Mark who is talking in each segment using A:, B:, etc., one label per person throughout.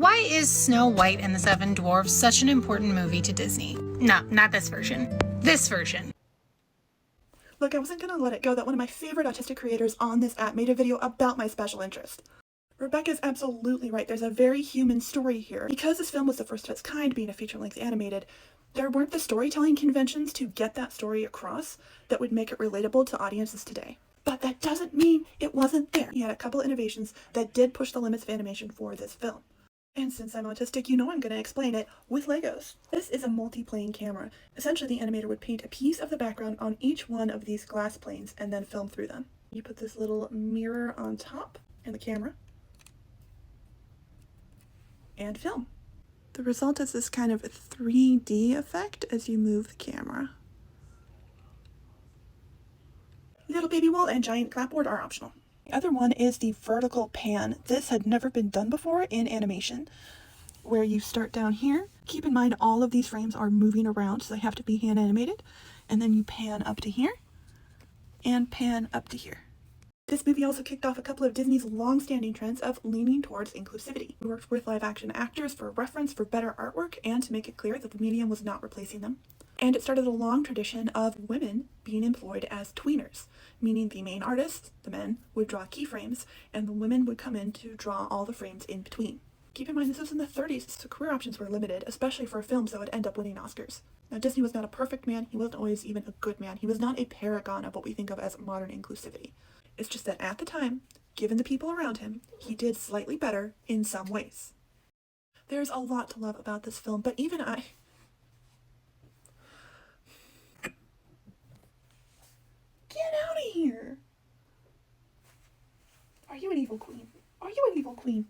A: Why is Snow White and the Seven Dwarfs such an important movie to Disney? No, not this version. This version.
B: Look, I wasn't going to let it go that one of my favorite autistic creators on this app made a video about my special interest. Rebecca's absolutely right. There's a very human story here. Because this film was the first of its kind, being a feature-length animated, there weren't the storytelling conventions to get that story across that would make it relatable to audiences today. But that doesn't mean it wasn't there. He had a couple innovations that did push the limits of animation for this film. And since I'm autistic, you know I'm going to explain it with Legos. This is a multi-plane camera. Essentially, the animator would paint a piece of the background on each one of these glass planes and then film through them. You put this little mirror on top and the camera, and film. The result is this kind of 3D effect as you move the camera. Little baby wall and giant clapboard are optional. The other one is the vertical pan. This had never been done before in animation, where you start down here. Keep in mind all of these frames are moving around, so they have to be hand animated, and then you pan up to here and pan up to here. This movie also kicked off a couple of Disney's long-standing trends of leaning towards inclusivity. We worked with live-action actors for reference, for better artwork, and to make it clear that the medium was not replacing them. And it started a long tradition of women being employed as tweeners, meaning the main artists, the men, would draw keyframes, and the women would come in to draw all the frames in between. Keep in mind, this was in the 30s, so career options were limited, especially for films that would end up winning Oscars. Now, Disney was not a perfect man. He wasn't always even a good man. He was not a paragon of what we think of as modern inclusivity. It's just that at the time, given the people around him, he did slightly better in some ways. There's a lot to love about this film, but even I... Get out of here! Are you an evil queen? Are you an evil queen?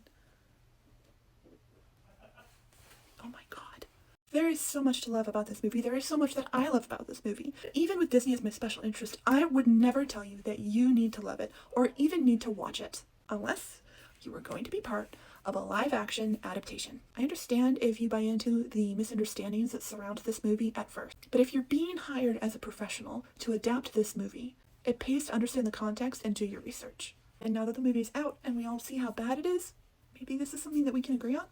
B: Oh my god. There is so much to love about this movie. There is so much that I love about this movie. Even with Disney as my special interest, I would never tell you that you need to love it or even need to watch it unless you are going to be part of a live-action adaptation. I understand if you buy into the misunderstandings that surround this movie at first, but if you're being hired as a professional to adapt this movie, it pays to understand the context and do your research. And now that the movie's out and we all see how bad it is, maybe this is something that we can agree on?